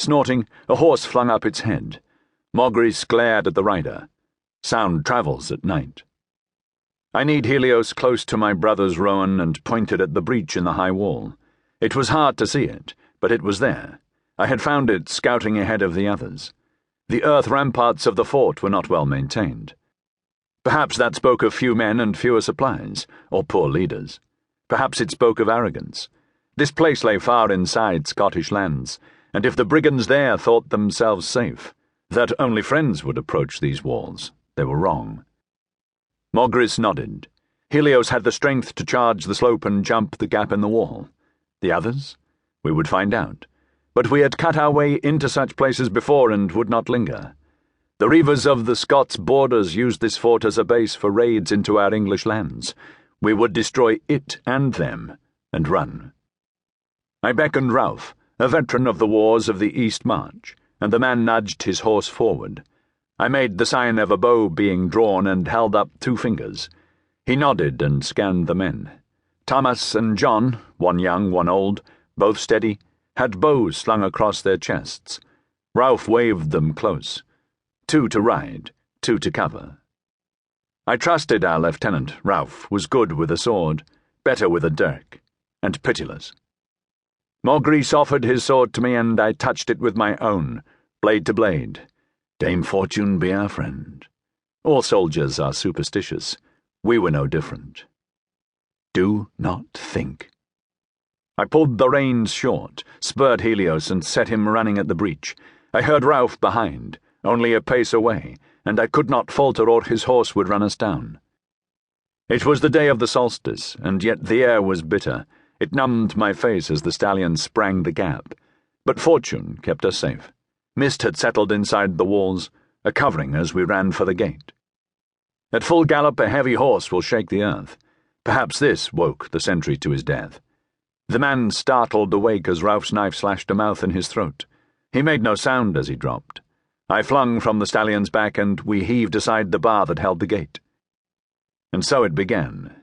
Snorting, a horse flung up its head. Mogris glared at the rider. Sound travels at night. I kneed Helios close to my brother's roan and pointed at the breach in the high wall. It was hard to see it, but it was there. I had found it scouting ahead of the others. The earth ramparts of the fort were not well maintained. Perhaps that spoke of few men and fewer supplies, or poor leaders. Perhaps it spoke of arrogance. This place lay far inside Scottish lands, and if the brigands there thought themselves safe, that only friends would approach these walls, they were wrong. Mogris nodded. Helios had the strength to charge the slope and jump the gap in the wall. The others? We would find out. But we had cut our way into such places before and would not linger. The reavers of the Scots' borders used this fort as a base for raids into our English lands. We would destroy it and them, and run. I beckoned Ralph, a veteran of the wars of the East March, and the man nudged his horse forward. I made the sign of a bow being drawn and held up 2 fingers. He nodded and scanned the men. Thomas and John, one young, one old, both steady, had bows slung across their chests. Ralph waved them close. 2 to ride, 2 to cover. I trusted our lieutenant. Ralph was good with a sword, better with a dirk, and pitiless. Mogris offered his sword to me, and I touched it with my own, blade to blade. Dame Fortune be our friend. All soldiers are superstitious. We were no different. Do not think. I pulled the reins short, spurred Helios, and set him running at the breach. I heard Ralph behind, only a pace away, and I could not falter or his horse would run us down. It was the day of the solstice, and yet the air was bitter. It numbed my face as the stallion sprang the gap. But fortune kept us safe. Mist had settled inside the walls, a covering as we ran for the gate. At full gallop, a heavy horse will shake the earth. Perhaps this woke the sentry to his death. The man startled awake as Ralph's knife slashed a mouth in his throat. He made no sound as he dropped. I flung from the stallion's back, and we heaved aside the bar that held the gate. And so it began.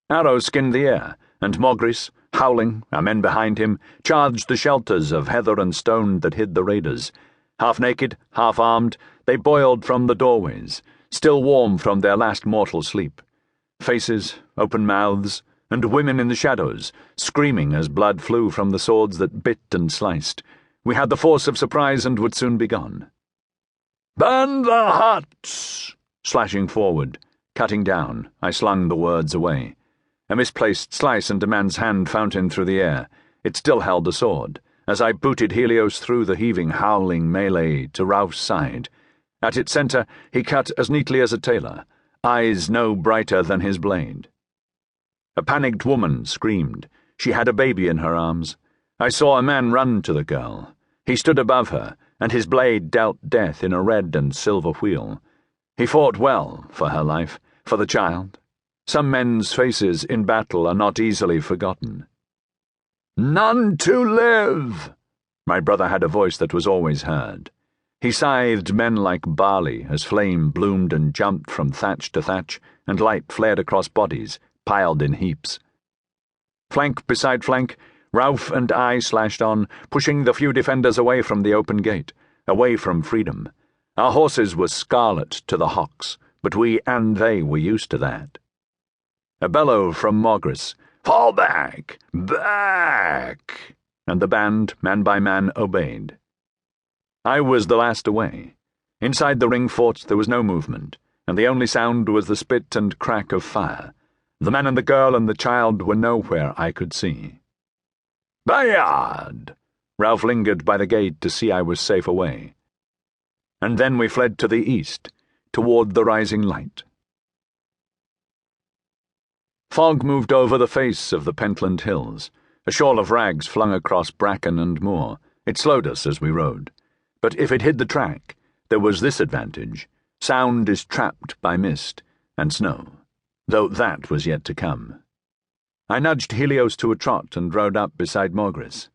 Arrows skinned the air, and Mogris, howling, our men behind him, charged the shelters of heather and stone that hid the raiders. Half naked, half armed, they boiled from the doorways, still warm from their last mortal sleep. Faces, open mouths, and women in the shadows, screaming as blood flew from the swords that bit and sliced. We had the force of surprise and would soon be gone. "Burn the huts!" Slashing forward, cutting down, I slung the words away. A misplaced slice and a man's hand fountained through the air. It still held a sword, as I booted Helios through the heaving, howling melee to Ralph's side. At its center, he cut as neatly as a tailor, eyes no brighter than his blade. A panicked woman screamed. She had a baby in her arms. I saw a man run to the girl. He stood above her, and his blade dealt death in a red and silver wheel. He fought well for her life, for the child. Some men's faces in battle are not easily forgotten. "None to live!" My brother had a voice that was always heard. He scythed men like barley as flame bloomed and jumped from thatch to thatch, and light flared across bodies, piled in heaps. Flank beside flank, Ralph and I slashed on, pushing the few defenders away from the open gate, away from freedom. Our horses were scarlet to the hocks, but we and they were used to that. A bellow from Mogris, "Fall back! Back!" and the band, man by man, obeyed. I was the last away. Inside the ring fort there was no movement, and the only sound was the spit and crack of fire. The man and the girl and the child were nowhere I could see. "Bayard!" Ralph lingered by the gate to see I was safe away. And then we fled to the east, toward the rising light. Fog moved over the face of the Pentland Hills. A shawl of rags flung across bracken and moor. It slowed us as we rode. But if it hid the track, there was this advantage. Sound is trapped by mist and snow, though that was yet to come. I nudged Helios to a trot and rode up beside Mogris.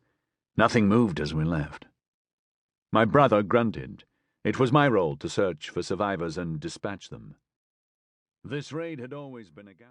Nothing moved as we left. My brother grunted. It was my role to search for survivors and dispatch them. This raid had always been a gamble.